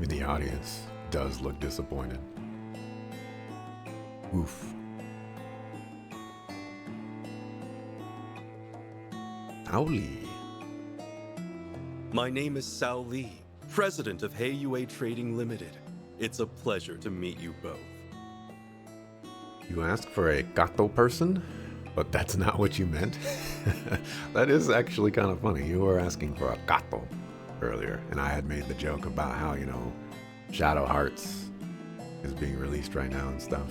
Even the audience does look disappointed. Oof. Howley. My name is Sao Lee, president of Heiyue Trading Limited. It's a pleasure to meet you both. You asked for a gato person, but that's not what you meant. That is actually kind of funny. You were asking for a gato earlier, and I had made the joke about how, Shadow Hearts is being released right now and stuff.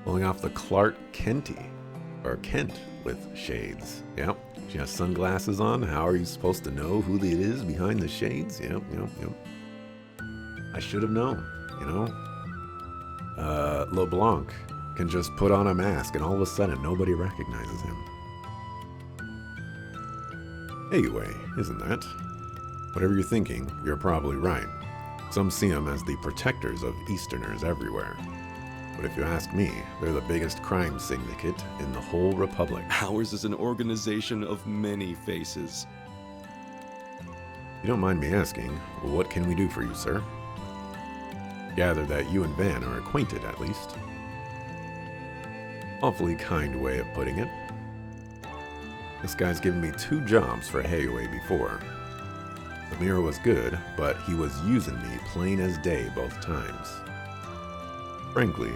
Pulling off the Clark Kenty, or Kent, with shades. Yep. She has sunglasses on. How are you supposed to know who it is behind the shades? Yep. I should have known, LeBlanc can just put on a mask and all of a sudden nobody recognizes him. Anyway, isn't that? Whatever you're thinking, you're probably right. Some see them as the protectors of Easterners everywhere. But if you ask me, they're the biggest crime syndicate in the whole Republic. Ours is an organization of many faces. You don't mind me asking, what can we do for you, sir? Gather that you and Van are acquainted, at least. Awfully kind way of putting it. This guy's given me 2 jobs for Heiyue before. The mirror was good, but he was using me plain as day both times. Frankly,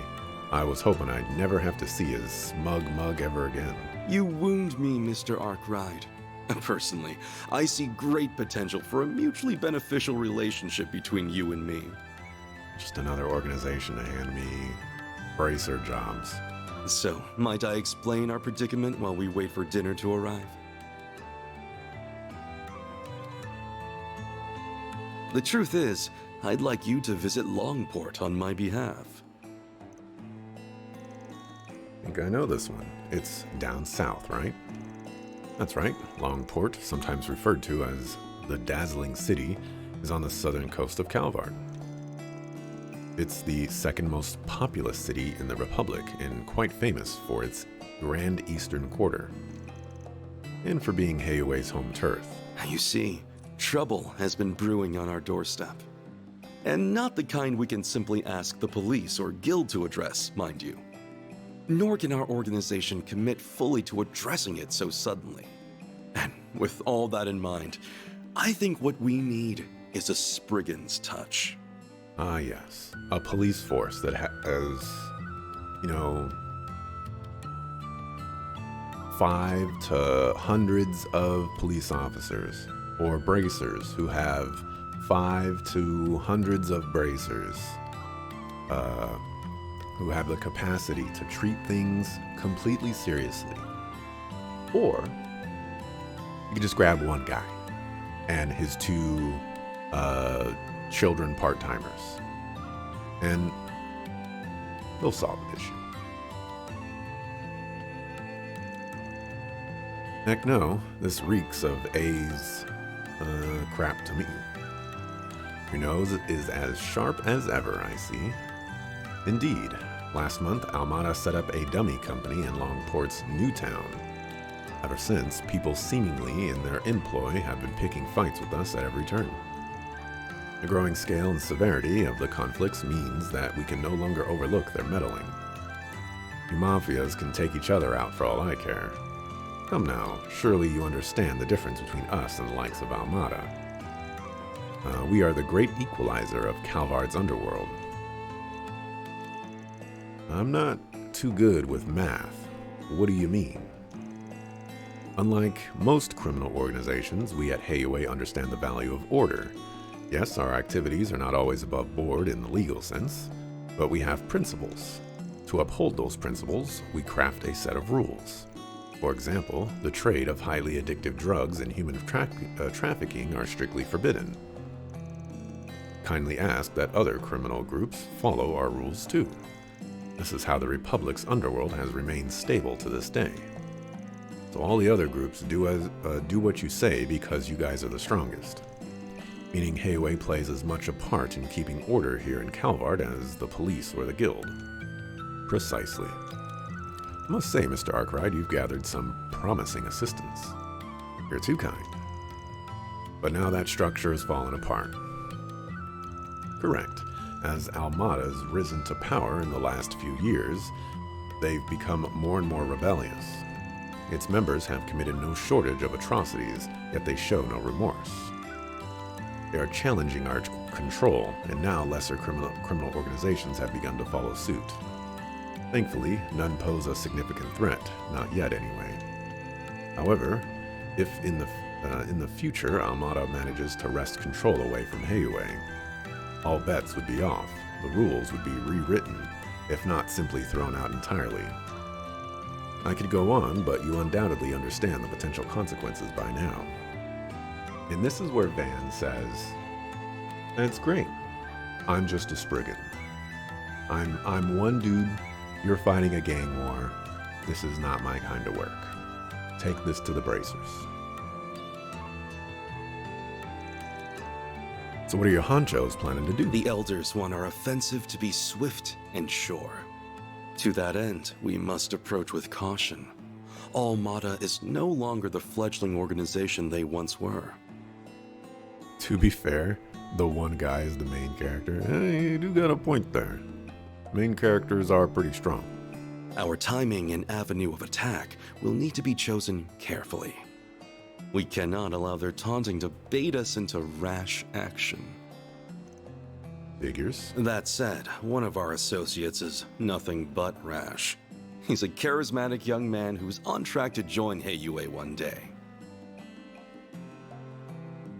I was hoping I'd never have to see his smug mug ever again. You wound me, Mr. Arkwright. Personally, I see great potential for a mutually beneficial relationship between you and me. Just another organization to hand me bracer jobs. So, might I explain our predicament while we wait for dinner to arrive? The truth is, I'd like you to visit Longport on my behalf. I think I know this one. It's down south, right? That's right. Longport, sometimes referred to as the Dazzling City, is on the southern coast of Calvard. It's the second most populous city in the Republic and quite famous for its Grand Eastern Quarter and for being Heiyue's home turf. You see, trouble has been brewing on our doorstep. And not the kind we can simply ask the police or guild to address, mind you. Nor can our organization commit fully to addressing it so suddenly. And with all that in mind, I think what we need is a Spriggan's touch. Ah, yes. A police force that has, 5 to hundreds of police officers, or bracers who have 5 to hundreds of bracers, who have the capacity to treat things completely seriously. Or you could just grab one guy and his 2 children part-timers, and they'll solve the issue. Heck no, this reeks of A's crap to me. Your nose is as sharp as ever, I see. Indeed, last month Almada set up a dummy company in Longport's Newtown. Ever since, people seemingly in their employ have been picking fights with us at every turn. The growing scale and severity of the conflicts means that we can no longer overlook their meddling. You mafias can take each other out for all I care. Come now, surely you understand the difference between us and the likes of Almada. We are the great equalizer of Calvard's underworld. I'm not too good with math. What do you mean? Unlike most criminal organizations, we at Heiyue understand the value of order. Yes, our activities are not always above board in the legal sense, but we have principles. To uphold those principles, we craft a set of rules. For example, the trade of highly addictive drugs and human trafficking are strictly forbidden. Kindly ask that other criminal groups follow our rules too. This is how the Republic's underworld has remained stable to this day. So all the other groups do what you say because you guys are the strongest. Meaning Heiyue plays as much a part in keeping order here in Calvard as the police or the guild. Precisely. I must say, Mr. Arkwright, you've gathered some promising assistance. You're too kind. But now that structure has fallen apart. Correct. As Almada's risen to power in the last few years, they've become more and more rebellious. Its members have committed no shortage of atrocities, yet they show no remorse. They are challenging our control, and now lesser criminal organizations have begun to follow suit. Thankfully, none pose a significant threat, not yet anyway. However, if in the future Almada manages to wrest control away from Heiyue, all bets would be off, the rules would be rewritten, if not simply thrown out entirely. I could go on, but you undoubtedly understand the potential consequences by now. And this is where Van says, "That's great. I'm just a Spriggan. I'm one dude. You're fighting a gang war. This is not my kind of work. Take this to the bracers." So what are your honchos planning to do? The elders want our offensive to be swift and sure. To that end, we must approach with caution. Almada is no longer the fledgling organization they once were. To be fair, the one guy is the main character. You do got a point there. Main characters are pretty strong. Our timing and avenue of attack will need to be chosen carefully. We cannot allow their taunting to bait us into rash action. Figures. That said, one of our associates is nothing but rash. He's a charismatic young man who's on track to join Heiyue one day.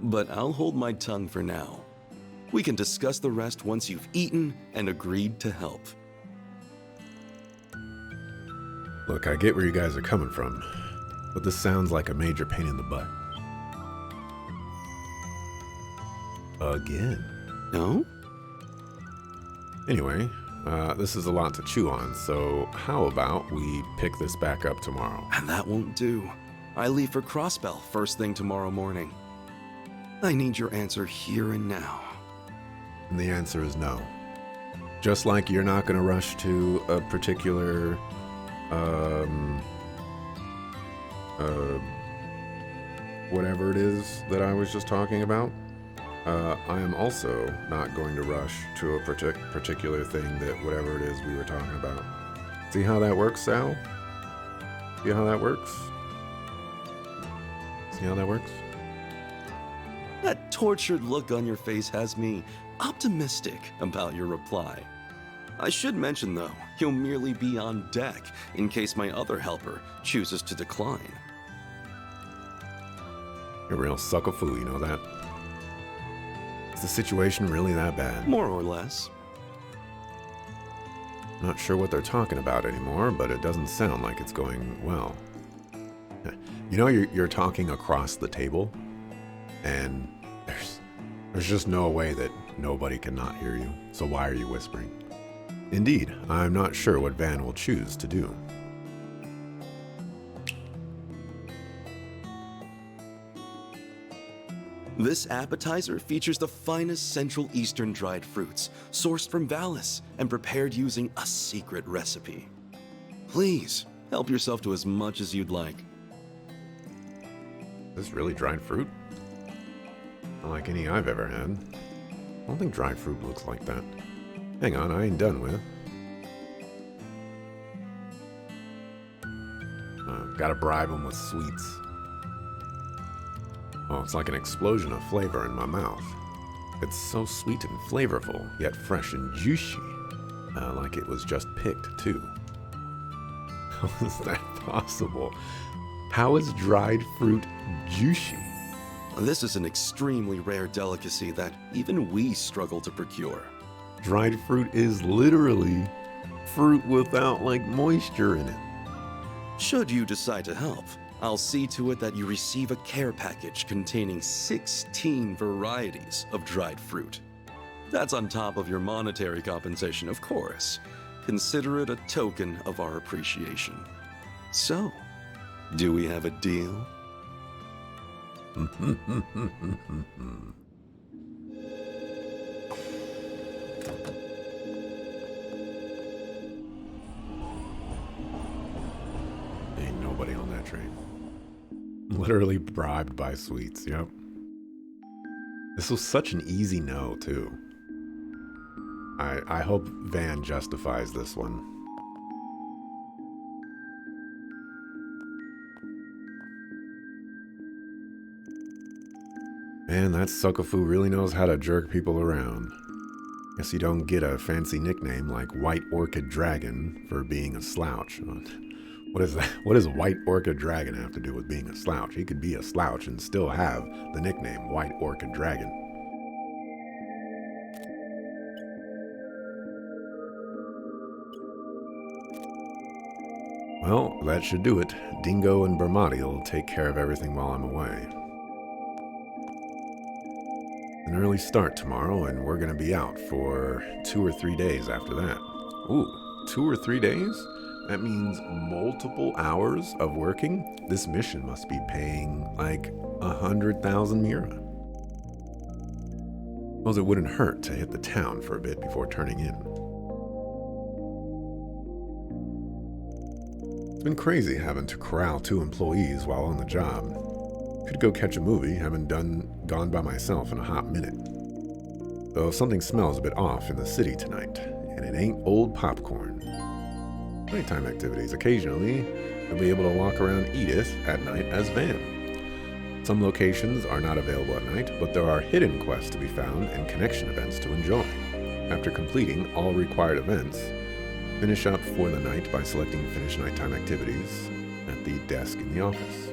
But I'll hold my tongue for now. We can discuss the rest once you've eaten and agreed to help. Look, I get where you guys are coming from, but this sounds like a major pain in the butt. Again. No? Anyway, this is a lot to chew on, so how about we pick this back up tomorrow? And that won't do. I leave for Crossbell first thing tomorrow morning. I need your answer here and now. And the answer is no. Just like you're not going to rush to a particular, whatever it is that I was just talking about, I am also not going to rush to a particular thing that whatever it is we were talking about. See how that works, Sal? See how that works? See how that works? That tortured look on your face has me optimistic about your reply. I should mention, though, he'll merely be on deck in case my other helper chooses to decline. You're a real sucker-foo, you know that? Is the situation really that bad? More or less. Not sure what they're talking about anymore, but it doesn't sound like it's going well. You know, you're talking across the table, and there's just no way that nobody can not hear you. So why are you whispering? Indeed, I'm not sure what Van will choose to do. This appetizer features the finest Central Eastern dried fruits, sourced from Valis and prepared using a secret recipe. Please, help yourself to as much as you'd like. Is this really dried fruit? Not like any I've ever had. I don't think dried fruit looks like that. Hang on, I ain't done with. Gotta bribe them with sweets. Oh, it's like an explosion of flavor in my mouth. It's so sweet and flavorful, yet fresh and juicy. Like it was just picked, too. How is that possible? How is dried fruit juicy? This is an extremely rare delicacy that even we struggle to procure. Dried fruit is literally fruit without, like, moisture in it. Should you decide to help, I'll see to it that you receive a care package containing 16 varieties of dried fruit. That's on top of your monetary compensation, of course. Consider it a token of our appreciation. So, do we have a deal? Ain't nobody on that train. Literally bribed by sweets, yep. This was such an easy no, too. I hope Van justifies this one. Man, that Suckafu really knows how to jerk people around. Guess you don't get a fancy nickname like White Orchid Dragon for being a slouch. What is that? What does White Orchid Dragon have to do with being a slouch? He could be a slouch and still have the nickname White Orchid Dragon. Well, that should do it. Dingo and Bermati will take care of everything while I'm away. An early start tomorrow, and we're going to be out for 2 or 3 days after that. Ooh, 2 or 3 days? That means multiple hours of working? This mission must be paying like 100,000 Mira. Well, it wouldn't hurt to hit the town for a bit before turning in. It's been crazy having to corral 2 employees while on the job. Could go catch a movie, haven't gone by myself in a hot minute. Though something smells a bit off in the city tonight, and it ain't old popcorn. Nighttime activities. Occasionally, you'll be able to walk around Edith at night as Van. Some locations are not available at night, but there are hidden quests to be found and connection events to enjoy. After completing all required events, finish up for the night by selecting Finish Nighttime Activities at the desk in the office.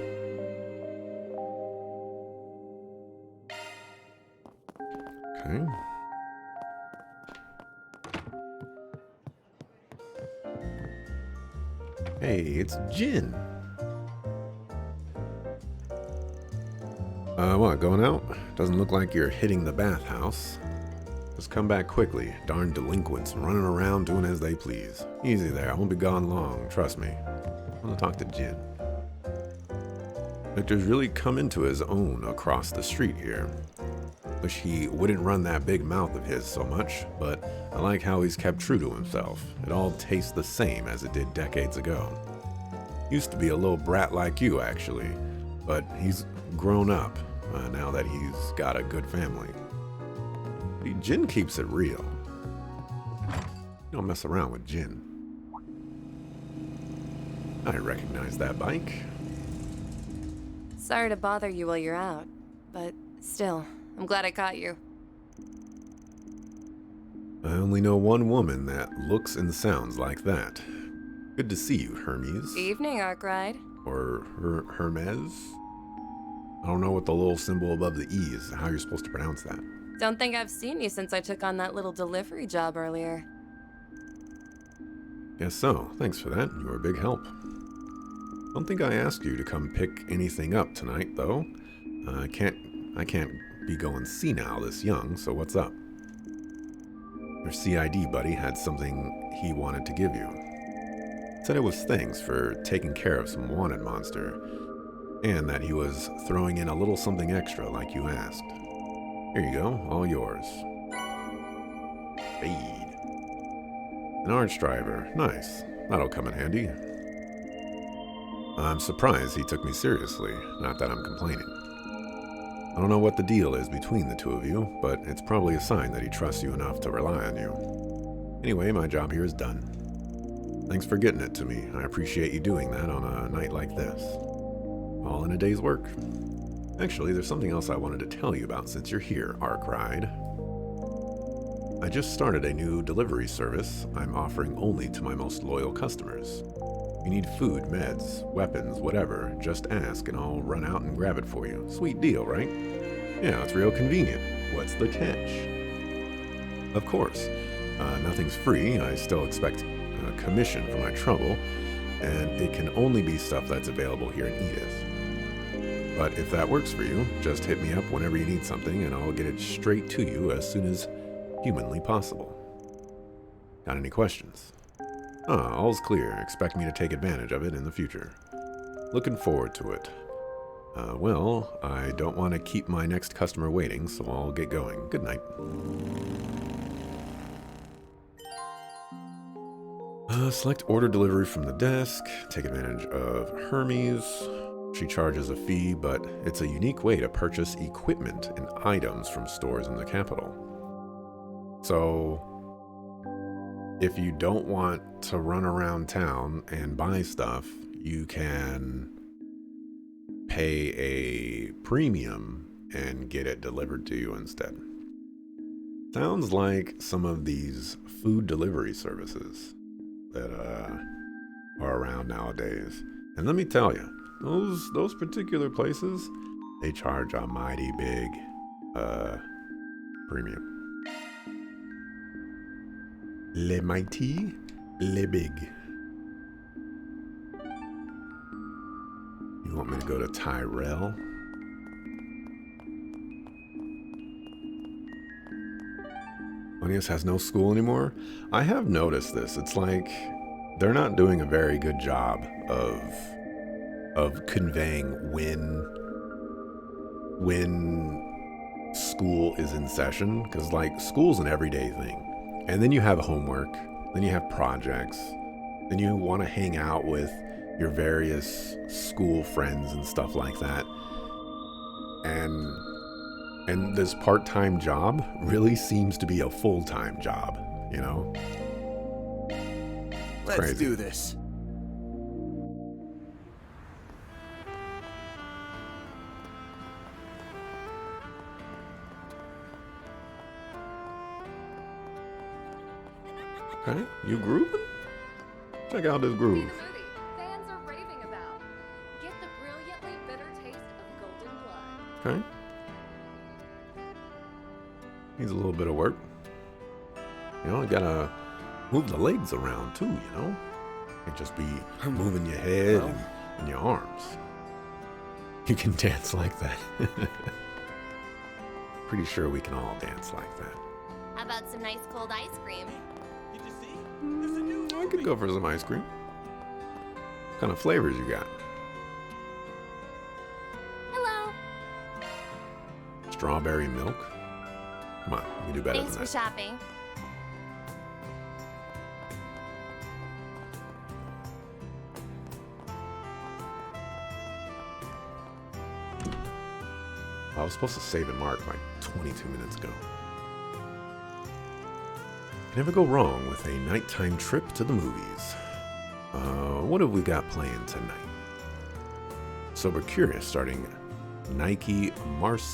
Okay. Hey, it's Jin. What, going out? Doesn't look like you're hitting the bathhouse. Just come back quickly. Darn delinquents running around doing as they please. Easy there, I won't be gone long, trust me. I want to talk to Jin. Victor's really come into his own across the street here. Wish he wouldn't run that big mouth of his so much, but I like how he's kept true to himself. It all tastes the same as it did decades ago. Used to be a little brat like you, actually, but he's grown up now that he's got a good family. Jin keeps it real. You don't mess around with Jin. I recognize that bike. Sorry to bother you while you're out, but still, I'm glad I caught you. I only know one woman that looks and sounds like that. Good to see you, Hermes. Evening, Arkride. Or Hermes? I don't know what the little symbol above the E is, how you're supposed to pronounce that. Don't think I've seen you since I took on that little delivery job earlier. Guess so. Thanks for that. You were a big help. Don't think I asked you to come pick anything up tonight, though. I can't be going senile this young, so what's up? Your CID buddy had something he wanted to give you. Said it was thanks for taking care of some wanted monster, and that he was throwing in a little something extra like you asked. Here you go, all yours. Fade. An arch driver, nice. That'll come in handy. I'm surprised he took me seriously, not that I'm complaining. I don't know what the deal is between the two of you, but it's probably a sign that he trusts you enough to rely on you. Anyway, my job here is done. Thanks for getting it to me. I appreciate you doing that on a night like this. All in a day's work. Actually, there's something else I wanted to tell you about since you're here, Arkride. I just started a new delivery service I'm offering only to my most loyal customers. If you need food, meds, weapons, whatever, just ask and I'll run out and grab it for you. Sweet deal, right? Yeah, it's real convenient. What's the catch? Of course, nothing's free. I still expect a commission for my trouble, and it can only be stuff that's available here in Edith. But if that works for you, just hit me up whenever you need something and I'll get it straight to you as soon as humanly possible. Got any questions? All's clear. Expect me to take advantage of it in the future. Looking forward to it. Well, I don't want to keep my next customer waiting, so I'll get going. Good night. Select order delivery from the desk. Take advantage of Hermes. She charges a fee, but it's a unique way to purchase equipment and items from stores in the capital. So, if you don't want to run around town and buy stuff, you can pay a premium and get it delivered to you instead. Sounds like some of these food delivery services that are around nowadays. And let me tell you, those particular places, they charge a mighty big premium. Le mighty, le big. You want me to go to Tyrell? Onias has no school anymore? I have noticed this. It's like they're not doing a very good job of conveying when school is in session, because like school's an everyday thing. And then you have homework, then you have projects, then you want to hang out with your various school friends and stuff like that. And this part-time job really seems to be a full-time job, you know? It's Let's crazy. do this. Okay, you grooving? Check out this See groove. the movie fans are raving about. Get the brilliantly bitter taste of golden blood. Okay. Needs a little bit of work. You know, you gotta move the legs around too, you know? Can't just be moving your head and your arms. You can dance like that. Pretty sure we can all dance like that. How about some nice cold ice cream? Did you see? There's a new I could go for some ice cream. What kind of flavors you got? Hello. Strawberry milk? Come on, you can do better Thanks than for that. shopping. I was supposed to save and mark like 22 minutes ago. Can never go wrong with a nighttime trip to the movies. What have we got playing tonight? Sober Curious starting Nike Marco.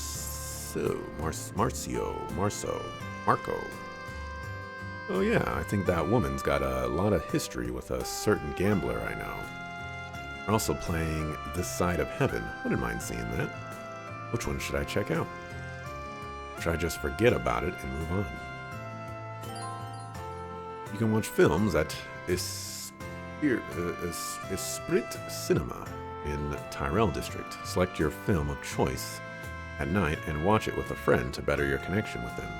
Oh yeah, I think that woman's got a lot of history with a certain gambler I know. They're also playing This Side of Heaven. Wouldn't mind seeing that. Which one should I check out? Should I just forget about it and move on? You can watch films at Esprit Cinema in Tyrell District. Select your film of choice at night and watch it with a friend to better your connection with them.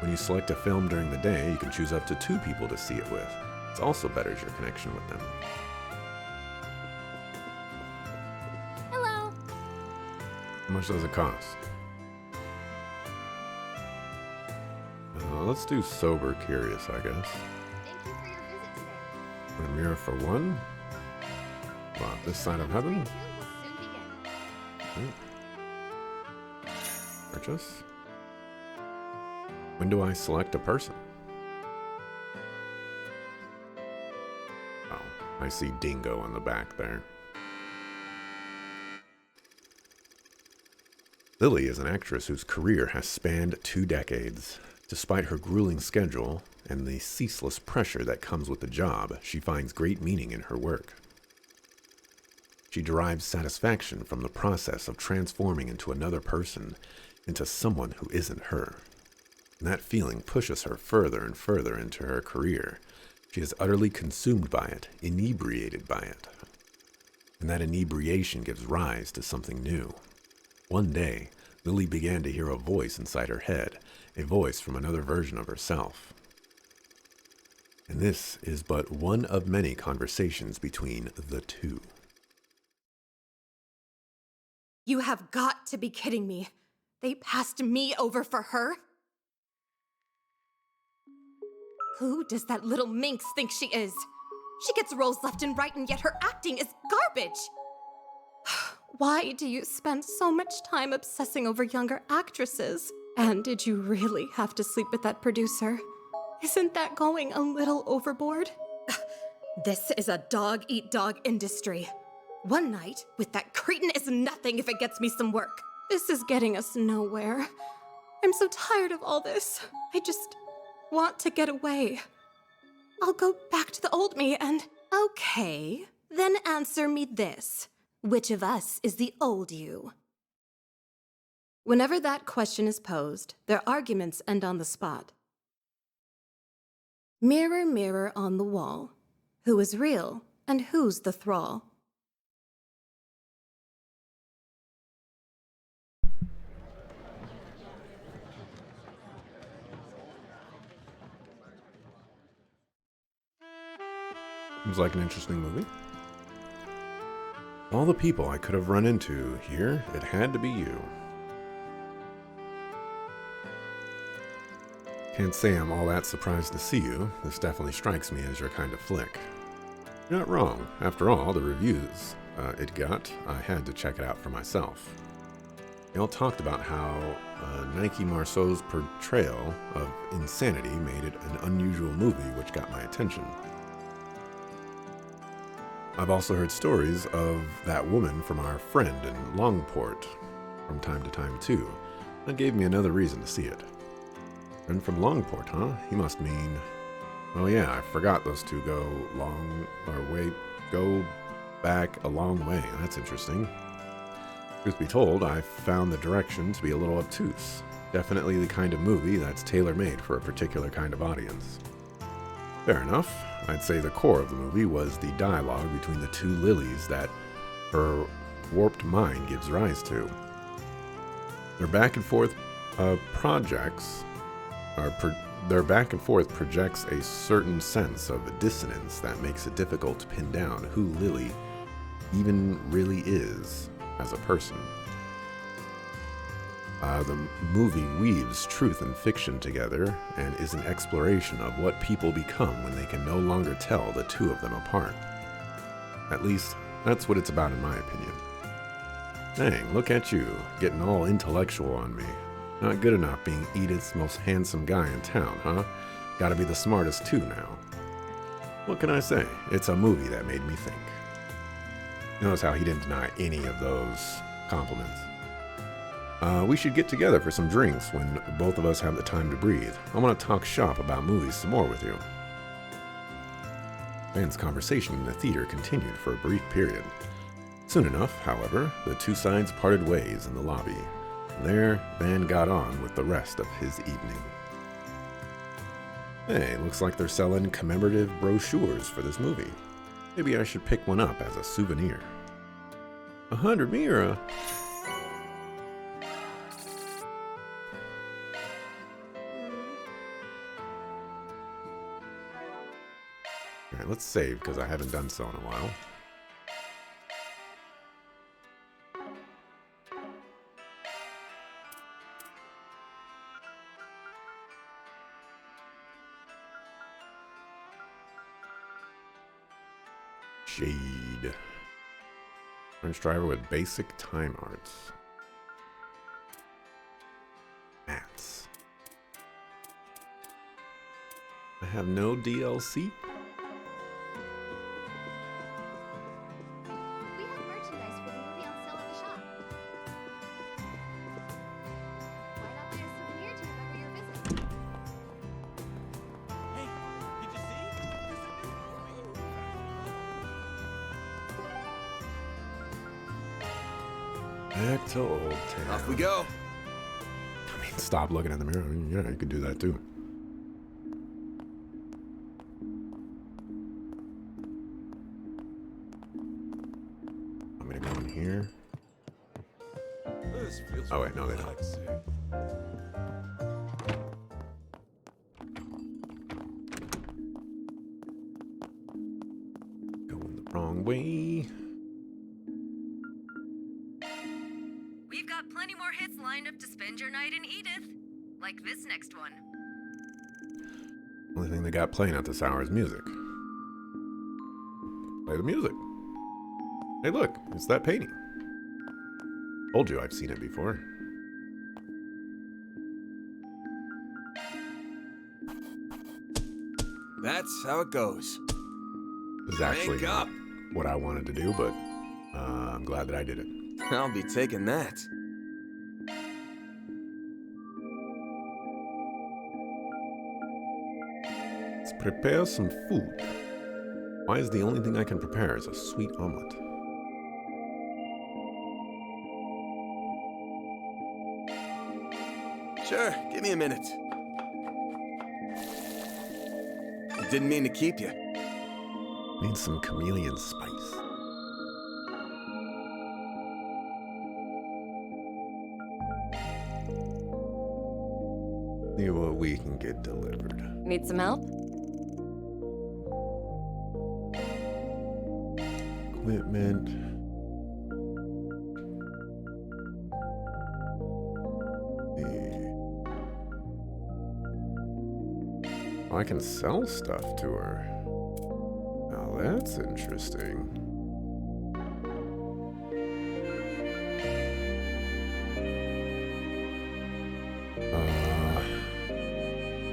When you select a film during the day, you can choose up to 2 people to see it with. It also betters your connection with them. Hello. How much does it cost? Let's do Sober Curious, I guess. Thank you for your visit today. Premiere for 1. Wow, This Side of Heaven. Day 2 will soon begin. Purchase. When do I select a person? Oh, I see Dingo on the back there. Lily is an actress whose career has spanned 2 decades. Despite her grueling schedule and the ceaseless pressure that comes with the job, she finds great meaning in her work. She derives satisfaction from the process of transforming into another person, into someone who isn't her. And that feeling pushes her further and further into her career. She is utterly consumed by it, inebriated by it. And that inebriation gives rise to something new. One day, Lily began to hear a voice inside her head, a voice from another version of herself. And this is but one of many conversations between the two. You have got to be kidding me. They passed me over for her? Who does that little minx think she is? She gets roles left and right, and yet her acting is garbage. Why do you spend so much time obsessing over younger actresses? And did you really have to sleep with that producer? Isn't that going a little overboard? This is a dog-eat-dog industry. One night with that cretin is nothing if it gets me some work. This is getting us nowhere. I'm so tired of all this. I just want to get away. I'll go back to the old me and... Okay, then answer me this. Which of us is the old you? Whenever that question is posed, their arguments end on the spot. Mirror, mirror on the wall, who is real and who's the thrall? Seems like an interesting movie. All the people I could have run into here, it had to be you. Can't say I'm all that surprised to see you. This definitely strikes me as your kind of flick. You're not wrong. After all, the reviews it got, I had to check it out for myself. They all talked about how Nike Marceau's portrayal of insanity made it an unusual movie, which got my attention. I've also heard stories of that woman from our friend in Longport from time to time too. That gave me another reason to see it. And from Longport, huh? He must mean... Oh yeah, I forgot those two go back a long way. That's interesting. Truth be told, I found the direction to be a little obtuse. Definitely the kind of movie that's tailor-made for a particular kind of audience. Fair enough. I'd say the core of the movie was the dialogue between the two Lilies that her warped mind gives rise to. Their back and forth projects a certain sense of dissonance that makes it difficult to pin down who Lily even really is as a person. The movie weaves truth and fiction together and is an exploration of what people become when they can no longer tell the two of them apart. At least, that's what it's about in my opinion. Dang, look at you, getting all intellectual on me. Not good enough being Edith's most handsome guy in town, huh? Gotta be the smartest too now. What can I say? It's a movie that made me think. Notice how he didn't deny any of those compliments. We should get together for some drinks when both of us have the time to breathe. I want to talk shop about movies some more with you. Van's conversation in the theater continued for a brief period. Soon enough, however, the two sides parted ways in the lobby. There, Van got on with the rest of his evening. Hey, looks like they're selling commemorative brochures for this movie. Maybe I should pick one up as a souvenir. 100 Mira? Alright, let's save because I haven't done so in a while. Shade. French driver with basic time arts. Mats. I have no DLC? We have merchandise for the movie on sale at the shop. Why not buy a souvenir to remember your visit? Hey, did you see? There's a new movie. Back to Old Town. Off we go. I mean, stop looking in the mirror. I mean, yeah, you could do that too. I'm gonna go in here. This feels Oh, wait, no, they don't. relaxing. Going the wrong way. We've got plenty more hits lined up to spend your night in Edith. Like this next one. Only thing they got playing at this hour is music. Play the music. Hey, look, it's that painting. Told you I've seen it before. That's how it goes. This is actually Wake up! what I wanted to do, but I'm glad that I did it. I'll be taking that. Let's prepare some food. Why is the only thing I can prepare is a sweet omelet? Sure, give me a minute. Didn't mean to keep you. Need some chameleon spice. See what we can get delivered. Need some help? Equipment. Oh, I can sell stuff to her. Now that's interesting.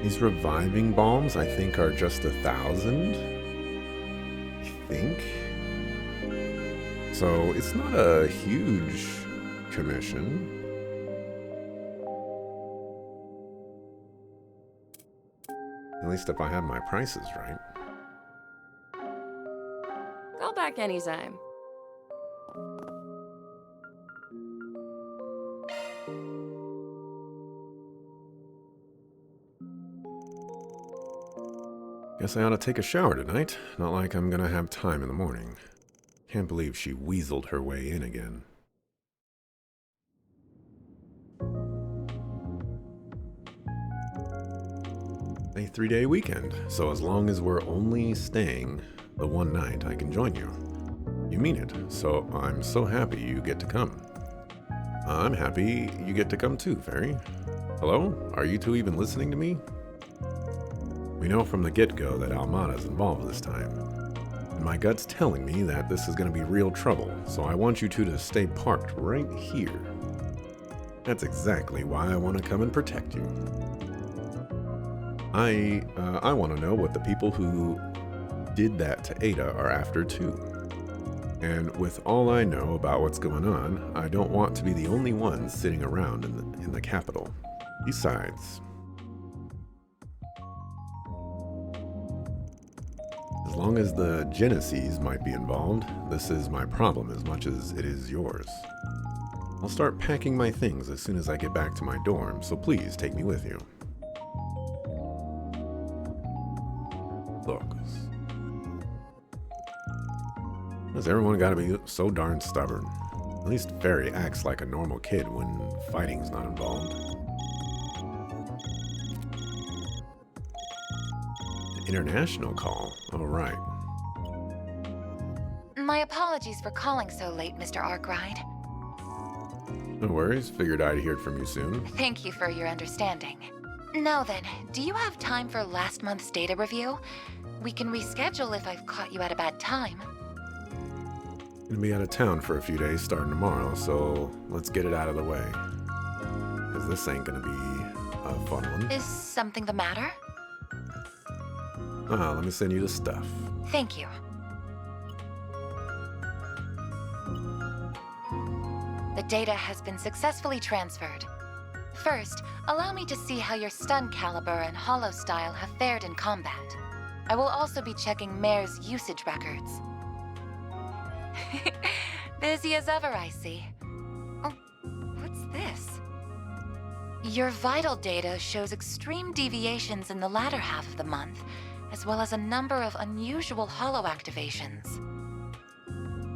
These reviving balms, I think, are just 1,000. I think. So it's not a huge commission. At least if I have my prices right. Call back anytime. Guess I ought to take a shower tonight. Not like I'm gonna have time in the morning. Can't believe she weaseled her way in again. A 3-day weekend, so as long as we're only staying the one night, I can join you. You mean it, so I'm so happy you get to come. I'm happy you get to come too, Fairy. Hello? Are you two even listening to me? We know from the get-go that Almada's involved this time. And my gut's telling me that this is going to be real trouble, so I want you two to stay parked right here. That's exactly why I want to come and protect you. I want to know what the people who did that to Ada are after too. And with all I know about what's going on, I don't want to be the only one sitting around in the capital. Besides, as long as the Genesees might be involved, this is my problem as much as it is yours. I'll start packing my things as soon as I get back to my dorm, so please take me with you. Look. Has everyone got to be so darn stubborn? At least Fairy acts like a normal kid when fighting's not involved. International call. All right. My apologies for calling so late, Mr. Arkwright. No worries. Figured I'd hear from you soon. Thank you for your understanding. Now then, do you have time for last month's data review? We can reschedule if I've caught you at a bad time. Gonna be out of town for a few days starting tomorrow, so let's get it out of the way. Because this ain't gonna be a fun one. Is something the matter? Let me send you the stuff. Thank you. The data has been successfully transferred. First, allow me to see how your stun caliber and hollow style have fared in combat. I will also be checking Mare's usage records. Busy as ever, I see. Oh, what's this? Your vital data shows extreme deviations in the latter half of the month, as well as a number of unusual hollow activations.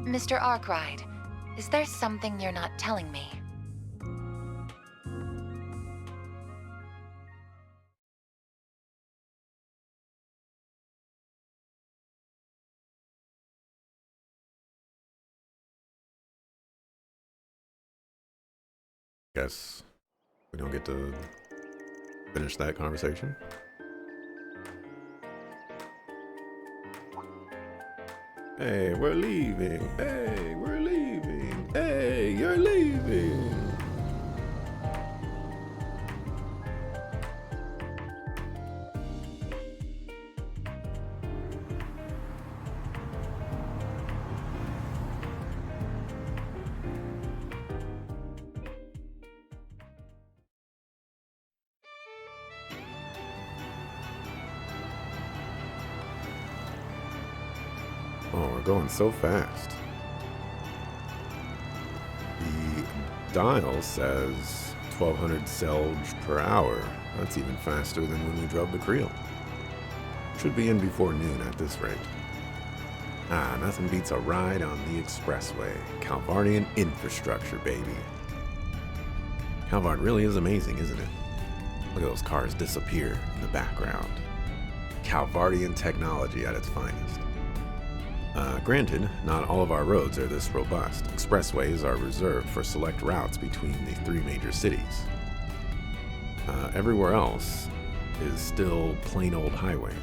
Mr. Arkwright, is there something you're not telling me? Guess we don't get to finish that conversation. Hey, we're leaving. Hey, we're leaving. Hey, you're leaving. going so fast. The dial says 1200 selge per hour. That's even faster than when we drove the Creel. Should be in before noon at this rate. Ah, nothing beats a ride on the expressway. Calvardian infrastructure, baby. Calvard really is amazing, isn't it? Look at those cars disappear in the background. Calvardian technology at its finest. Granted, not all of our roads are this robust. Expressways are reserved for select routes between the 3 major cities. Everywhere else is still plain old highways.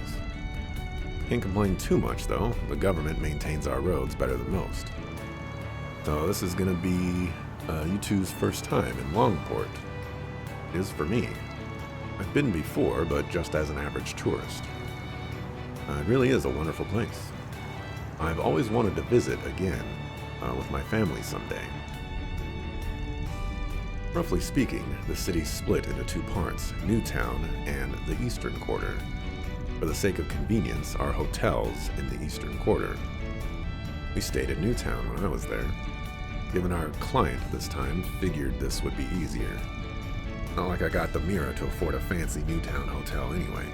Can't complain too much though, the government maintains our roads better than most. So this is gonna be U2's first time in Longport. It is for me. I've been before, but just as an average tourist. It really is a wonderful place. I've always wanted to visit again with my family someday. Roughly speaking, the city's split into 2 parts, Newtown and the Eastern Quarter. For the sake of convenience, our hotel's in the Eastern Quarter. We stayed at Newtown when I was there. Given our client this time, figured this would be easier. Not like I got the Mira to afford a fancy Newtown hotel anyway.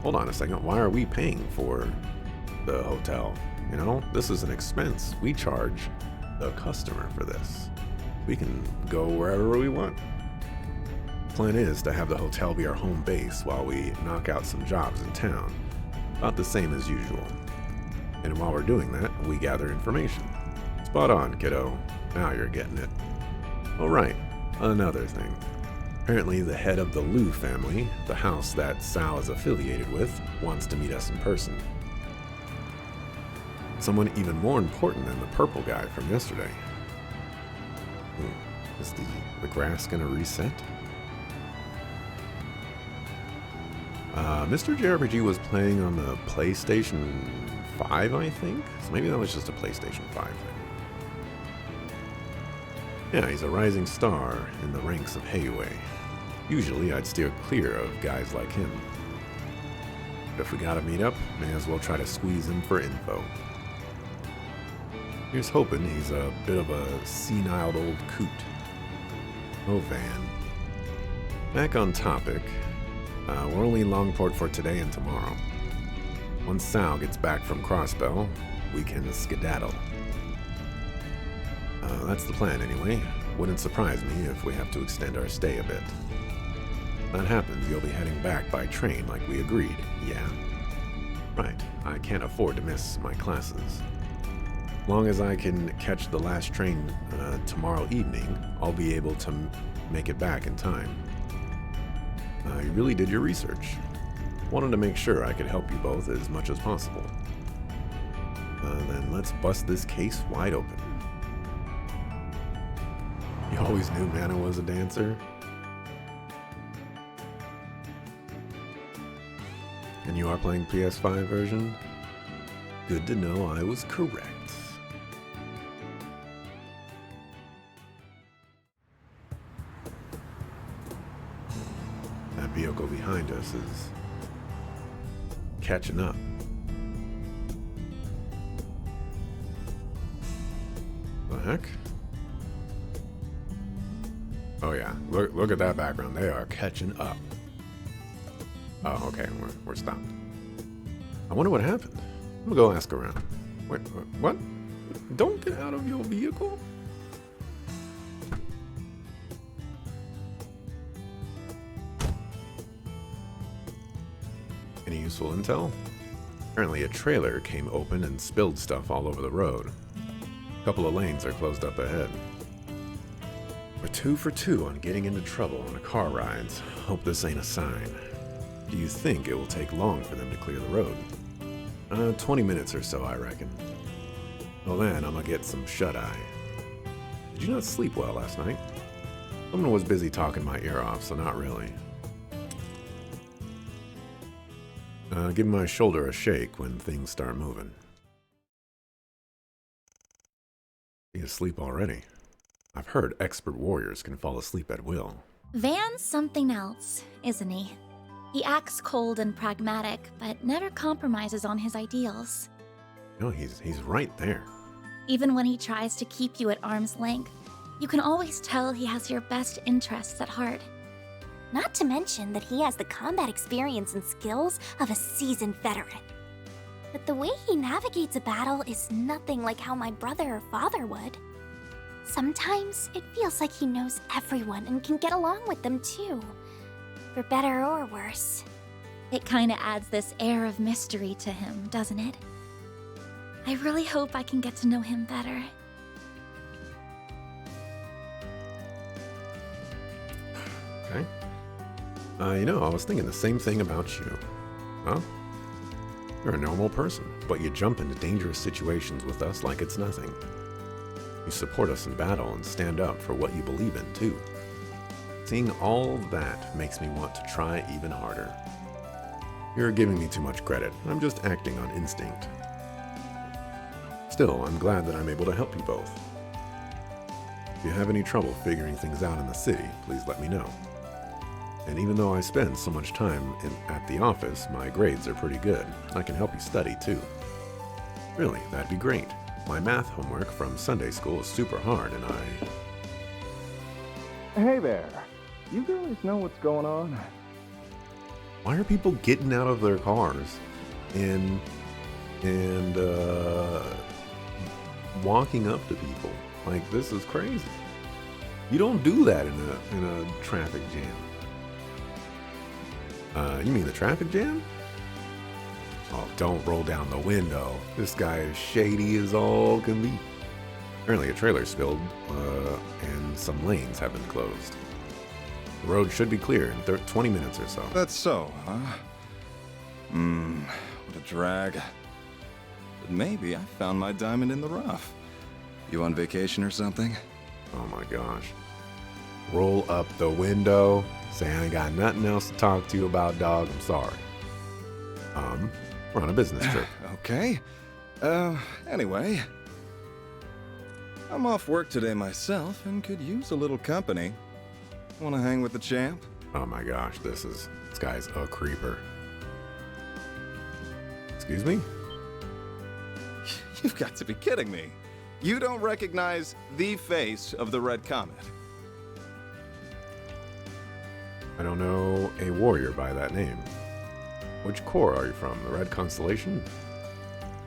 Hold on a second, why are we paying for the hotel? You know, this is an expense. We charge the customer for this. We can go wherever we want. Plan is to have the hotel be our home base while we knock out some jobs in town. About the same as usual. And while we're doing that, we gather information. Spot on, kiddo. Now you're getting it. Oh right, another thing. Apparently the head of the Liu family, the house that Sal is affiliated with, wants to meet us in person. Someone even more important than the purple guy from yesterday. Is the grass gonna reset? Mr. JRPG was playing on the PlayStation 5, I think? So maybe that was just a PlayStation 5 thing. Yeah, he's a rising star in the ranks of Heiwei. Usually I'd steer clear of guys like him. But if we gotta meet up, may as well try to squeeze him for info. Here's hoping he's a bit of a senile old coot. Oh, Van. Back on topic. We're only in Longport for today and tomorrow. Once Sal gets back from Crossbell, we can skedaddle. That's the plan anyway. Wouldn't surprise me if we have to extend our stay a bit. If that happens, you'll be heading back by train like we agreed, yeah? Right, I can't afford to miss my classes. As long as I can catch the last train tomorrow evening, I'll be able to make it back in time. You really did your research. Wanted to make sure I could help you both as much as possible. Then let's bust this case wide open. You always knew Mana was a dancer? And you are playing PS5 version? Good to know I was correct. That vehicle behind us is catching up. The heck? Oh yeah, look at that background. They are catching up. Oh, okay, we're stopped. I wonder what happened. I'm gonna go ask around. Wait, what? Don't get out of your vehicle? Any useful intel? Apparently a trailer came open and spilled stuff all over the road. A couple of lanes are closed up ahead. We're 2 for 2 on getting into trouble on a car rides. Hope this ain't a sign. Do you think it will take long for them to clear the road? 20 minutes or so, I reckon. Well then, I'm gonna get some shut-eye. Did you not sleep well last night? Someone was busy talking my ear off, so not really. Give my shoulder a shake when things start moving. You asleep already? I've heard expert warriors can fall asleep at will. Van's something else, isn't he? He acts cold and pragmatic, but never compromises on his ideals. No, he's right there. Even when he tries to keep you at arm's length, you can always tell he has your best interests at heart. Not to mention that he has the combat experience and skills of a seasoned veteran. But the way he navigates a battle is nothing like how my brother or father would. Sometimes it feels like he knows everyone and can get along with them too. For better or worse. It kinda adds this air of mystery to him, doesn't it? I really hope I can get to know him better. Okay. I was thinking the same thing about you. Huh? You're a normal person, but you jump into dangerous situations with us like it's nothing. You support us in battle and stand up for what you believe in, too. Seeing all that makes me want to try even harder. You're giving me too much credit. I'm just acting on instinct. Still, I'm glad that I'm able to help you both. If you have any trouble figuring things out in the city, please let me know. And even though I spend so much time at the office, my grades are pretty good. I can help you study, too. Really, that'd be great. My math homework from Sunday school is super hard, and Hey there. You girls know what's going on? Why are people getting out of their cars and walking up to people? Like, this is crazy. You don't do that in a traffic jam. You mean the traffic jam? Oh, don't roll down the window. This guy is shady as all can be. Apparently a trailer spilled, and some lanes have been closed. The road should be clear in 20 minutes or so. That's so, huh? What a drag. But maybe I found my diamond in the rough. You on vacation or something? Oh my gosh. Roll up the window. Say I ain't got nothing else to talk to you about, dog. I'm sorry. We're on a business trip. Okay. Anyway. I'm off work today myself and could use a little company. Want to hang with the champ? Oh my gosh, this guy's a creeper. Excuse me? You've got to be kidding me. You don't recognize the face of the Red Comet. I don't know a warrior by that name. Which corps are you from? The Red Constellation?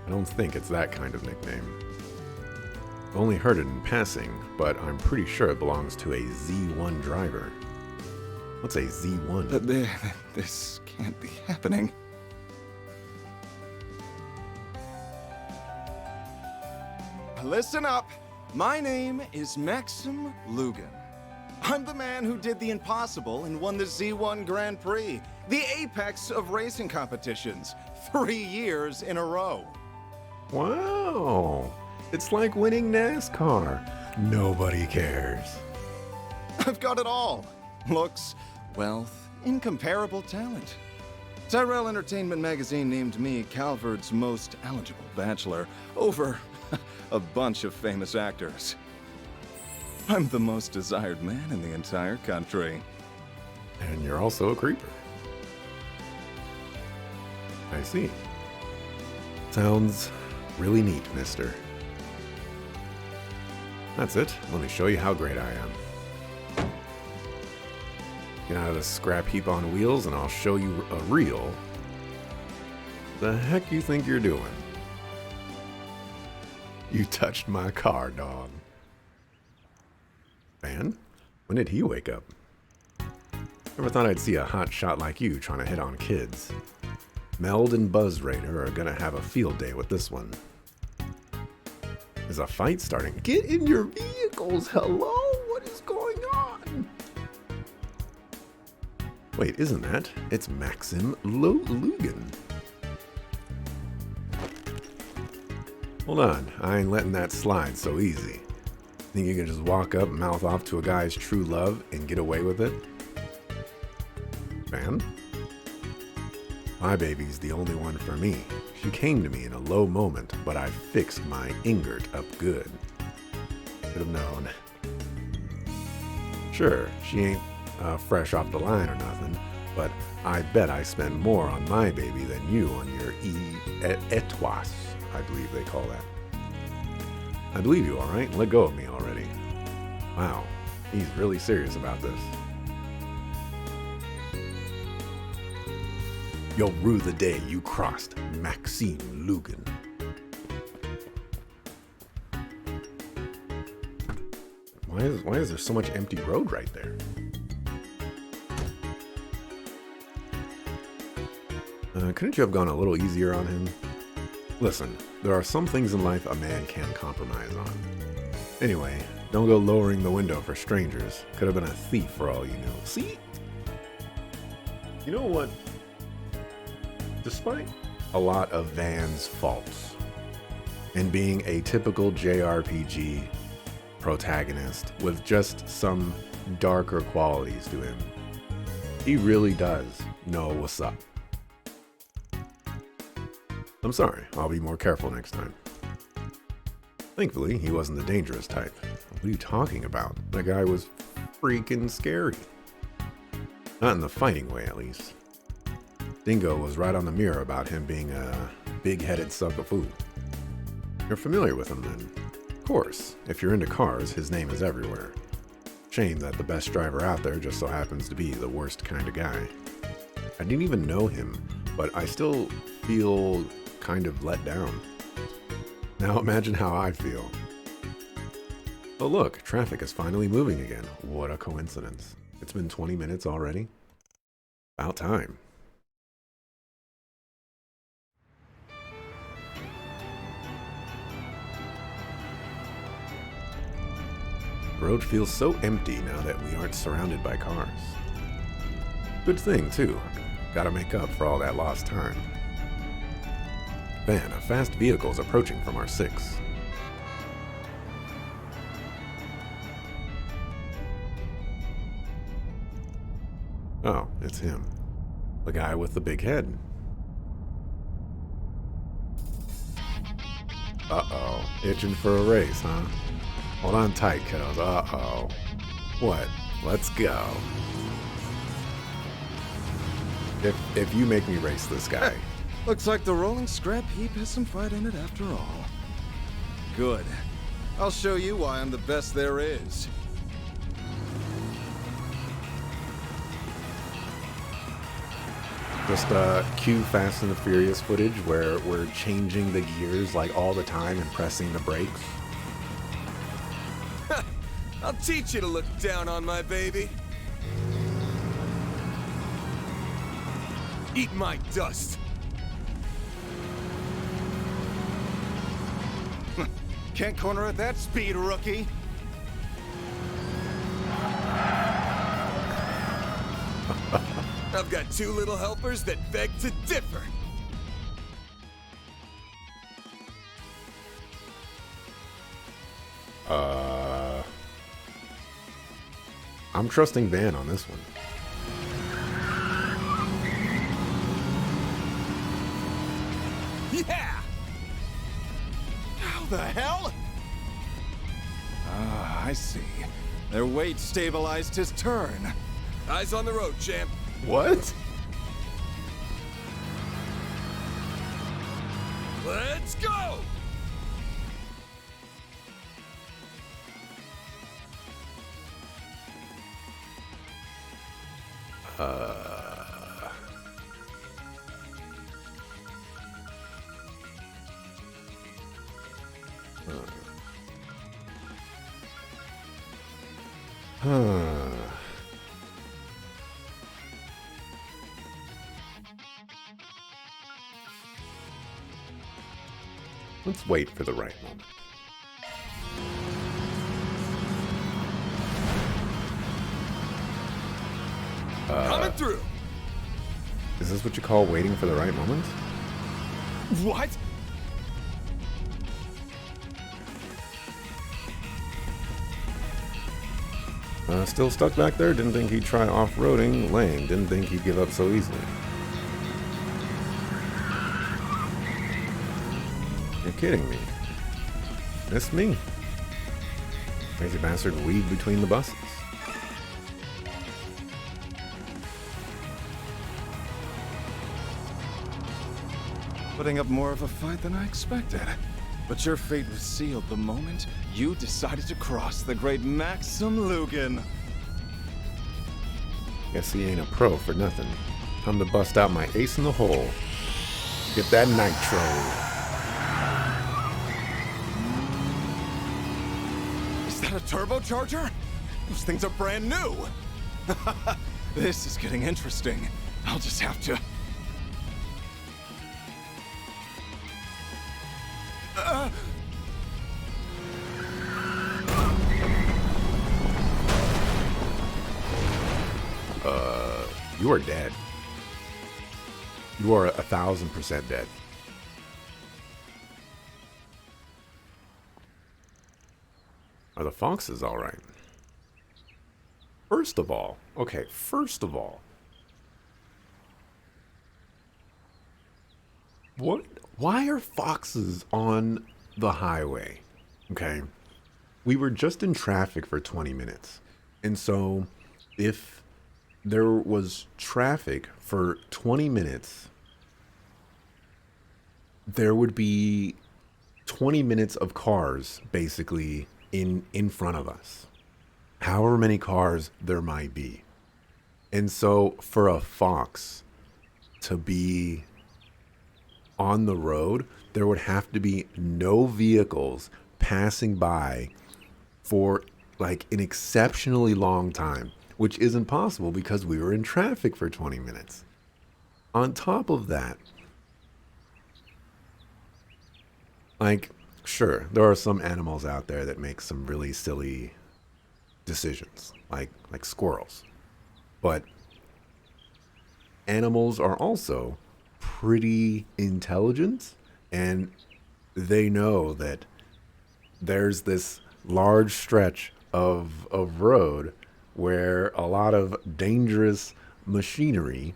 I don't think it's that kind of nickname. I've only heard it in passing, but I'm pretty sure it belongs to a Z1 driver. What's a Z1? This can't be happening. Listen up. My name is Maxim Lugan. I'm the man who did the impossible and won the Z1 Grand Prix, the apex of racing competitions, 3 years in a row. Wow! It's like winning NASCAR. Nobody cares. I've got it all. Looks, wealth, incomparable talent. Tyrell Entertainment magazine named me Calvard's most eligible bachelor over a bunch of famous actors. I'm the most desired man in the entire country. And you're also a creeper. I see. Sounds really neat, mister. That's it. Let me show you how great I am. Get out of this scrap heap on wheels and I'll show you a real. The heck you think you're doing? You touched my car, dog. Man, when did he wake up? Never thought I'd see a hot shot like you trying to hit on kids. Meld and Buzz Raider are gonna have a field day with this one. Is a fight starting? Get in your vehicles! Hello? What is going on? Wait, isn't that? It's Maxim Lugan. Hold on, I ain't letting that slide so easy. Think you can just walk up, mouth off to a guy's true love, and get away with it? Man? My baby's the only one for me. She came to me in a low moment, but I fixed my ingert up good. Should have known. Sure, she ain't fresh off the line or nothing, but I bet I spend more on my baby than you on your Etoise. I believe they call that. I believe you, alright? Let go of me already. Wow, he's really serious about this. You'll rue the day you crossed Maxime Lugan. Why is there so much empty road right there? Couldn't you have gone a little easier on him? Listen, there are some things in life a man can't compromise on. Anyway, don't go lowering the window for strangers. Could have been a thief for all you know. See? You know what? Despite a lot of Van's faults, and being a typical JRPG protagonist with just some darker qualities to him, he really does know what's up. I'm sorry, I'll be more careful next time. Thankfully, he wasn't the dangerous type. What are you talking about? That guy was freaking scary. Not in the fighting way, at least. Dingo was right on the mirror about him being a big-headed suck of food. You're familiar with him then? Of course, if you're into cars, his name is everywhere. Shame that the best driver out there just so happens to be the worst kind of guy. I didn't even know him, but I still feel kind of let down. Now imagine how I feel. Oh look, traffic is finally moving again. What a coincidence. It's been 20 minutes already. About time. The road feels so empty now that we aren't surrounded by cars. Good thing, too. Gotta make up for all that lost time. Van, a fast vehicle is approaching from our 6. Oh, it's him. The guy with the big head. Uh-oh. Itching for a race, huh? Hold on tight, kiddos. Uh-oh. What? Let's go. If you make me race this guy. Looks like the rolling scrap heap has some fight in it after all. Good. I'll show you why I'm the best there is. Just cue Fast and the Furious footage where we're changing the gears like all the time and pressing the brakes. I'll teach you to look down on my baby. Eat my dust. Can't corner at that speed, rookie. I've got 2 little helpers that beg to differ. I'm trusting Van on this one. Yeah! How the hell? Ah, I see. Their weight stabilized his turn. Eyes on the road, champ. What? Let's go! Let's wait for the right moment. Coming through. Is this what you call waiting for the right moment? What? Still stuck back there? Didn't think he'd try off-roading. Lame. Didn't think he'd give up so easily. You're kidding me. Missed me. Crazy bastard weaved between the buses. putting up more of a fight than I expected. But your fate was sealed the moment you decided to cross the great Maxim Lugan. Guess he ain't a pro for nothing. Time to bust out my ace in the hole. Get that nitro. Is that a turbocharger? Those things are brand new. This is getting interesting. I'll just have to... You are dead. You are 1,000% dead. Are the foxes all right? First of all, why are foxes on the highway? Okay. We were just in traffic for 20 minutes. And so if there was traffic for 20 minutes, there would be 20 minutes of cars basically in front of us. However many cars there might be. And so for a fox to be on the road, there would have to be no vehicles passing by for like an exceptionally long time, which isn't possible because we were in traffic for 20 minutes. On top of that, like, sure, there are some animals out there that make some really silly decisions, like squirrels. But animals are also pretty intelligent, and they know that there's this large stretch of road where a lot of dangerous machinery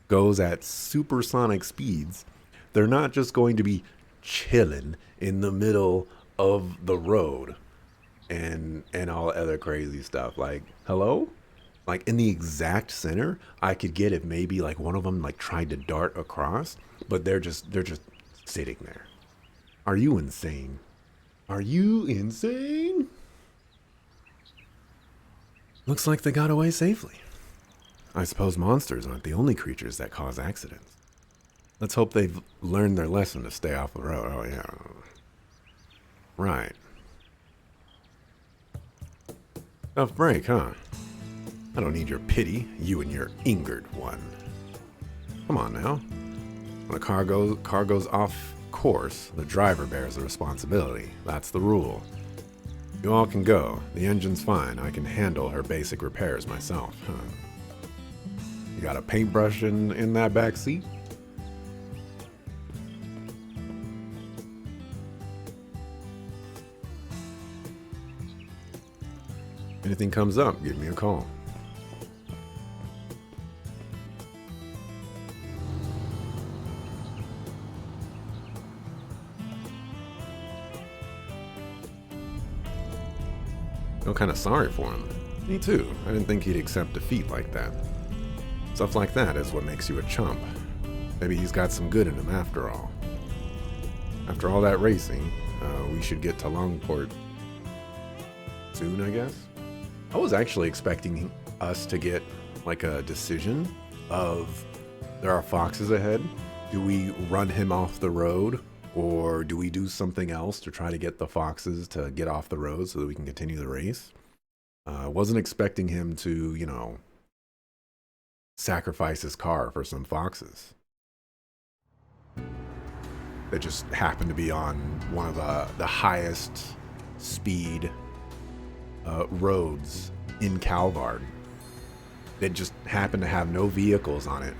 goes at supersonic speeds. They're not just going to be chilling in the middle of the road and all other crazy stuff. Like, hello? Like in the exact center, I could get if maybe like one of them like tried to dart across, but they're just sitting there. Are you insane? Are you insane? Looks like they got away safely. I suppose monsters aren't the only creatures that cause accidents. Let's hope they've learned their lesson to stay off the road. Oh yeah. Right. Tough break, huh? I don't need your pity, you and your injured one. Come on now. When a car goes off course, the driver bears the responsibility. That's the rule. You all can go. The engine's fine. I can handle her basic repairs myself. Huh. You got a paintbrush in that back seat? Anything comes up, give me a call. I'm kind of sorry for him. Me too. I didn't think he'd accept defeat like that. Stuff like that is what makes you a chump. Maybe he's got some good in him after all. After all that racing, we should get to Longport soon, I guess. I was actually expecting us to get like a decision of there are foxes ahead. Do we run him off the road? Or do we do something else to try to get the foxes to get off the road so that we can continue the race? I wasn't expecting him to, you know, sacrifice his car for some foxes. That just happened to be on one of the highest speed roads in Calvard. That just happened to have no vehicles on it,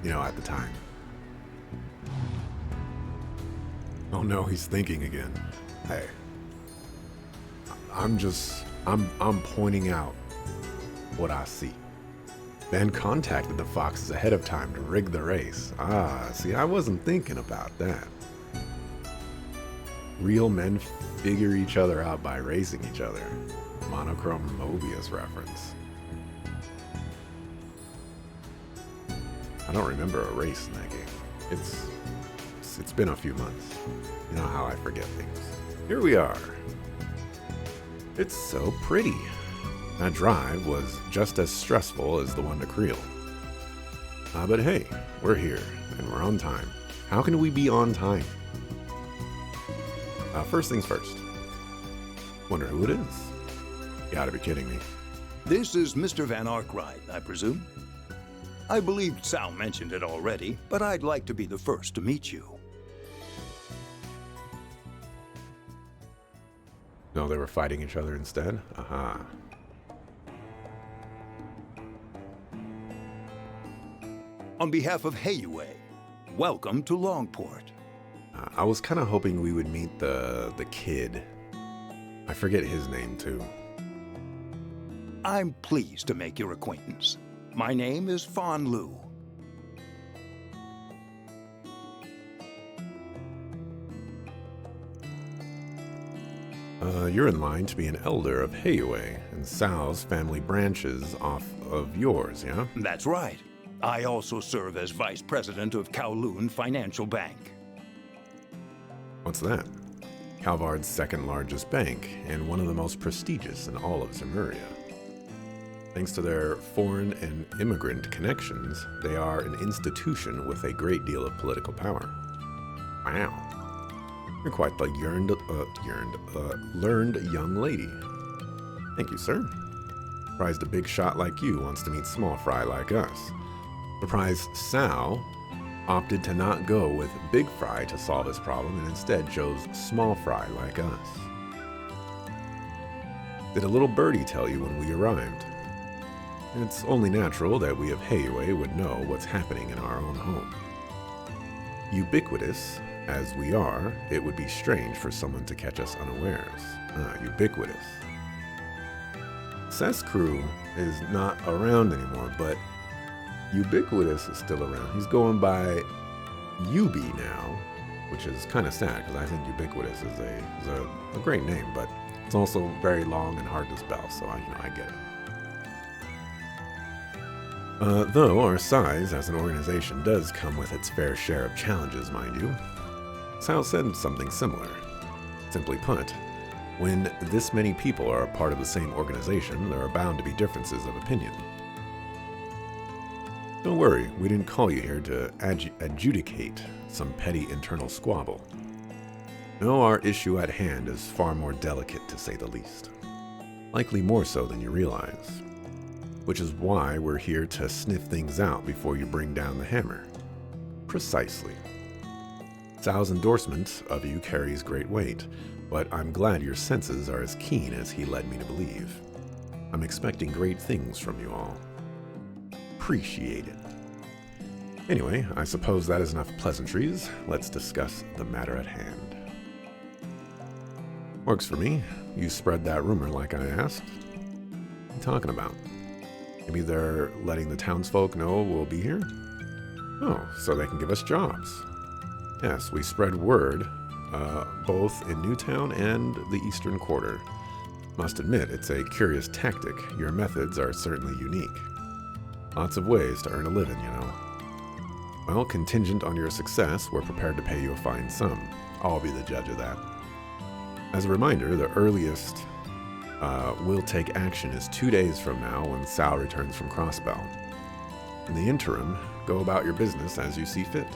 you know, at the time. Oh no, he's thinking again. Hey, I'm pointing out what I see. Ben contacted the foxes ahead of time to rig the race. Ah, see, I wasn't thinking about that. Real men figure each other out by racing each other. Monochrome Mobius reference. I don't remember a race in that game. It's Yes, it's been a few months. You know how I forget things. Here we are. It's so pretty. That drive was just as stressful as the one to Creel. But hey, we're here, and we're on time. How can we be on time? First things first. Wonder who it is? You gotta be kidding me. This is Mr. Van Arkwright, I presume? I believe Sal mentioned it already, but I'd like to be the first to meet you. No, they were fighting each other instead? Aha. On behalf of Hayuway, welcome to Longport. I was kind of hoping we would meet the kid. I forget his name, too. I'm pleased to make your acquaintance. My name is Fawn Lu. You're in line to be an elder of Hayuway, and Sal's family branches off of yours, yeah? That's right. I also serve as vice president of Kowloon Financial Bank. What's that? Calvard's second largest bank, and one of the most prestigious in all of Zemuria. Thanks to their foreign and immigrant connections, they are an institution with a great deal of political power. Wow. You're quite the learned young lady. Thank you, sir. Surprised a big shot like you wants to meet small fry like us. Surprised Sal opted to not go with Big Fry to solve his problem and instead chose small fry like us. Did a little birdie tell you when we arrived? It's only natural that we of Hayuway would know what's happening in our own home. Ubiquitous as we are, it would be strange for someone to catch us unawares. Ubiquitous. Seth's crew is not around anymore, but Ubiquitous is still around. He's going by Ubi now, which is kind of sad because I think Ubiquitous is a great name, but it's also very long and hard to spell, so I get it. Though our size as an organization does come with its fair share of challenges, mind you. Sal said something similar. Simply put, when this many people are a part of the same organization, there are bound to be differences of opinion. Don't worry, we didn't call you here to adjudicate some petty internal squabble. No, our issue at hand is far more delicate, to say the least. Likely more so than you realize. Which is why we're here to sniff things out before you bring down the hammer. Precisely. Sal's endorsement of you carries great weight, but I'm glad your senses are as keen as he led me to believe. I'm expecting great things from you all. Appreciate it. Anyway, I suppose that is enough pleasantries. Let's discuss the matter at hand. Works for me. You spread that rumor like I asked. What are you talking about? Maybe they're letting the townsfolk know we'll be here? Oh, so they can give us jobs. Yes, we spread word, both in Newtown and the Eastern Quarter. Must admit, it's a curious tactic. Your methods are certainly unique. Lots of ways to earn a living, you know. Well, contingent on your success, we're prepared to pay you a fine sum. I'll be the judge of that. As a reminder, the earliest we'll take action is 2 days from now when Sal returns from Crossbell. In the interim, go about your business as you see fit.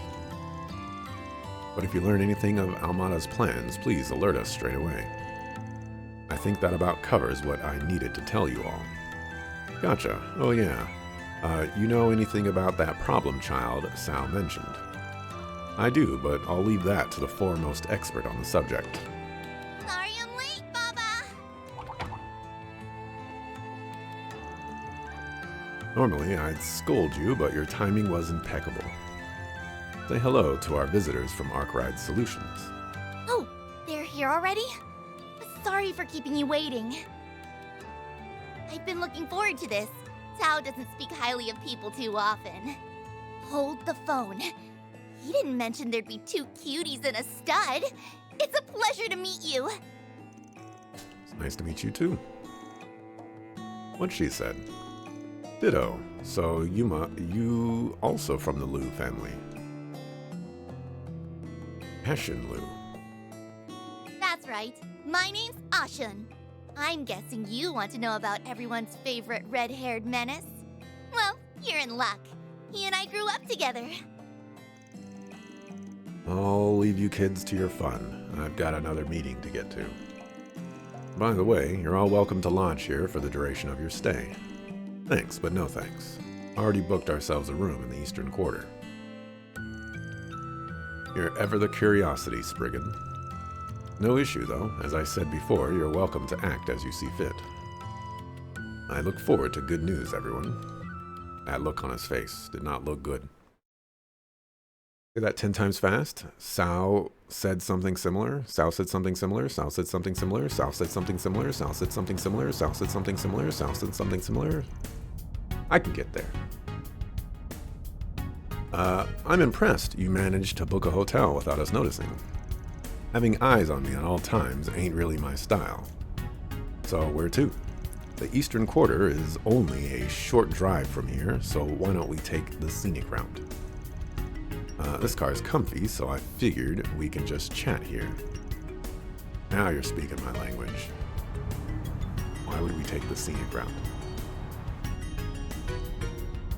But if you learn anything of Almada's plans, please alert us straight away. I think that about covers what I needed to tell you all. Gotcha. Oh yeah. You know anything about that problem child Sal mentioned? I do, but I'll leave that to the foremost expert on the subject. Sorry I'm late, Baba. Normally, I'd scold you, but your timing was impeccable. Say hello to our visitors from Arkwright Solutions. Oh, they're here already? Sorry for keeping you waiting. I've been looking forward to this. Tao doesn't speak highly of people too often. Hold the phone. He didn't mention there'd be 2 cuties and a stud. It's a pleasure to meet you. It's nice to meet you too. What she said. Ditto. So you also from the Liu family. Hessianlu. That's right. My name's Ashun. I'm guessing you want to know about everyone's favorite red-haired menace? Well, you're in luck. He and I grew up together. I'll leave you kids to your fun. I've got another meeting to get to. By the way, you're all welcome to launch here for the duration of your stay. Thanks, but no thanks. Already booked ourselves a room in the Eastern Quarter. You're ever the curiosity, Spriggan. No issue, though. As I said before, you're welcome to act as you see fit. I look forward to good news, everyone. That look on his face did not look good. Say that 10 times fast. Sao said something similar. Sao said something similar. Sao said something similar. Sao said something similar. Sao said something similar. Sao said something similar. Sao said something similar. I can get there. I'm impressed you managed to book a hotel without us noticing. Having eyes on me at all times ain't really my style. So where to? The Eastern Quarter is only a short drive from here, so why don't we take the scenic route? This car's comfy, so I figured we can just chat here. Now you're speaking my language. Why would we take the scenic route?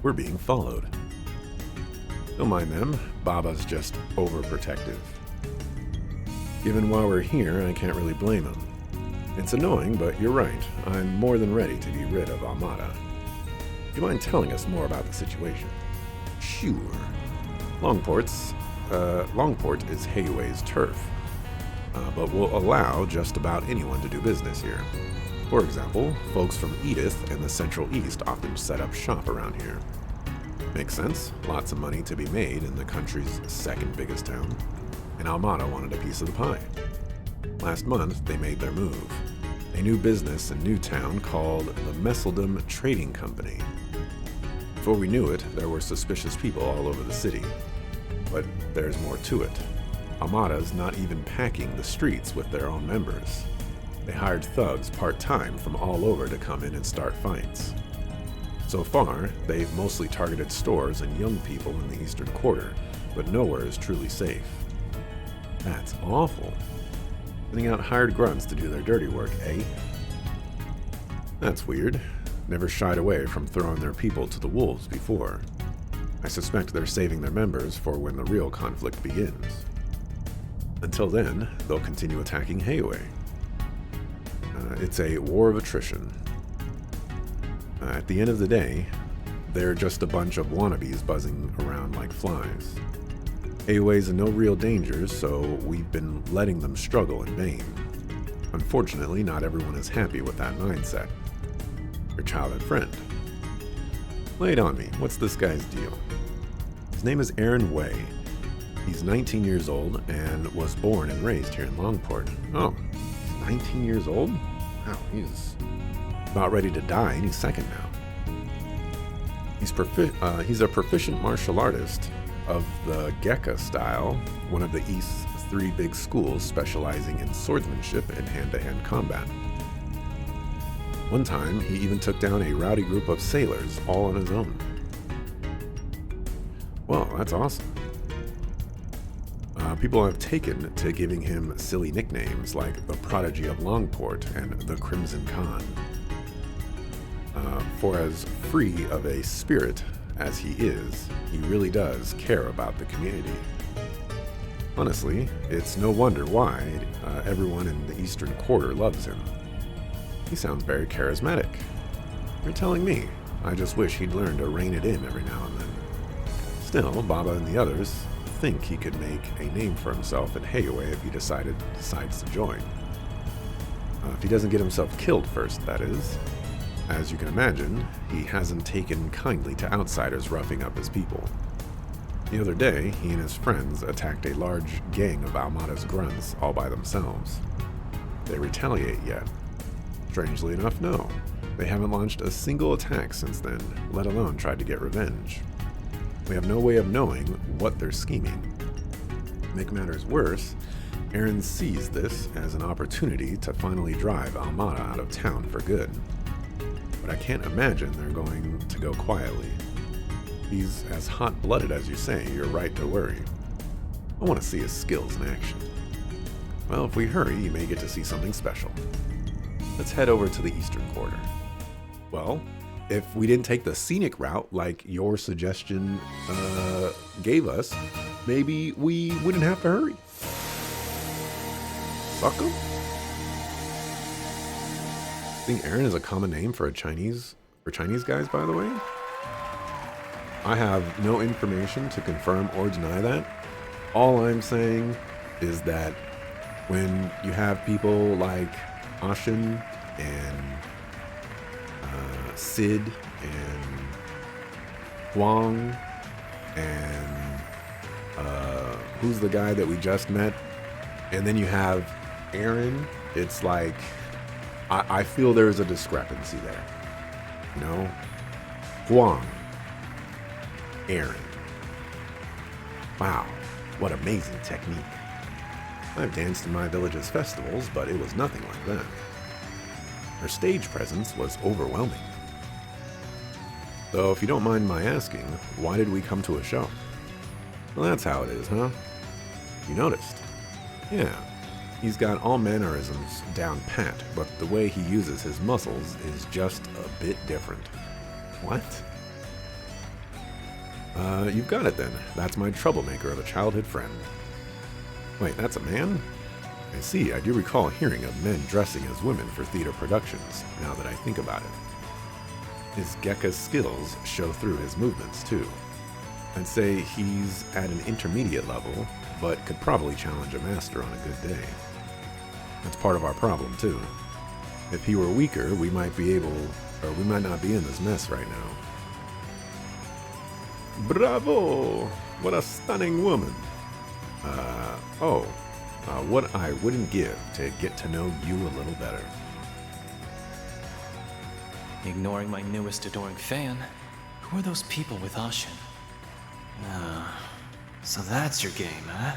We're being followed. Don't mind them, Baba's just overprotective. Given why we're here, I can't really blame him. It's annoying, but you're right. I'm more than ready to be rid of Almada. Do you mind telling us more about the situation? Sure. Longport is Hayway's turf, but will allow just about anyone to do business here. For example, folks from Edith and the Central East often set up shop around here. Makes sense. Lots of money to be made in the country's second biggest town. And Almada wanted a piece of the pie. Last month, they made their move. A new business in Newtown called the Messeldom Trading Company. Before we knew it, there were suspicious people all over the city. But there's more to it. Almada's not even packing the streets with their own members. They hired thugs part-time from all over to come in and start fights. So far, they've mostly targeted stores and young people in the Eastern Quarter, but nowhere is truly safe. That's awful. Sending out hired grunts to do their dirty work, eh? That's weird. Never shied away from throwing their people to the wolves before. I suspect they're saving their members for when the real conflict begins. Until then, they'll continue attacking Hayway. It's a war of attrition. At the end of the day, they're just a bunch of wannabes buzzing around like flies. Hayway's in no real danger, so we've been letting them struggle in vain. Unfortunately, not everyone is happy with that mindset. Your childhood friend. Lay it on me. What's this guy's deal? His name is Aaron Way. He's 19 years old and was born and raised here in Longport. Oh, he's 19 years old? Wow, he's about ready to die any second now. He's a proficient martial artist of the Gekka style, one of the East's 3 big schools specializing in swordsmanship and hand-to-hand combat. One time, he even took down a rowdy group of sailors all on his own. Well, that's awesome. People have taken to giving him silly nicknames like the Prodigy of Longport and the Crimson Khan. For as free of a spirit as he is, he really does care about the community. Honestly, it's no wonder why everyone in the Eastern Quarter loves him. He sounds very charismatic. You're telling me. I just wish he'd learn to rein it in every now and then. Still, Baba and the others think he could make a name for himself in Hayway if he decides to join. If he doesn't get himself killed first, that is. As you can imagine, he hasn't taken kindly to outsiders roughing up his people. The other day, he and his friends attacked a large gang of Almada's grunts all by themselves. They retaliate yet? Strangely enough, no. They haven't launched a single attack since then, let alone tried to get revenge. We have no way of knowing what they're scheming. To make matters worse, Aaron sees this as an opportunity to finally drive Almada out of town for good. But I can't imagine they're going to go quietly. He's as hot-blooded as you say, you're right to worry. I want to see his skills in action. Well, if we hurry, you may get to see something special. Let's head over to the eastern quarter. Well, if we didn't take the scenic route like your suggestion gave us, maybe we wouldn't have to hurry. Sucker? I think Aaron is a common name for Chinese guys, by the way. I have no information to confirm or deny that. All I'm saying is that when you have people like Ashen and Sid and Huang and who's the guy that we just met, and then you have Aaron, it's like I feel there's a discrepancy there. You know? Huang, Aaron. Wow, what amazing technique. I've danced in my village's festivals, but it was nothing like that. Her stage presence was overwhelming. So if you don't mind my asking, why did we come to a show? Well, that's how it is, huh? You noticed? Yeah, he's got all mannerisms down pat, but the way he uses his muscles is just a bit different. What? You've got it then. That's my troublemaker of a childhood friend. Wait, that's a man? I see, I do recall hearing of men dressing as women for theater productions, now that I think about it. His Gekka's skills show through his movements, too. I'd say he's at an intermediate level, but could probably challenge a master on a good day. That's part of our problem, too. If he were weaker, we might not be in this mess right now. Bravo! What a stunning woman! What I wouldn't give to get to know you a little better. Ignoring my newest adoring fan? Who are those people with Ashen? So that's your game, huh?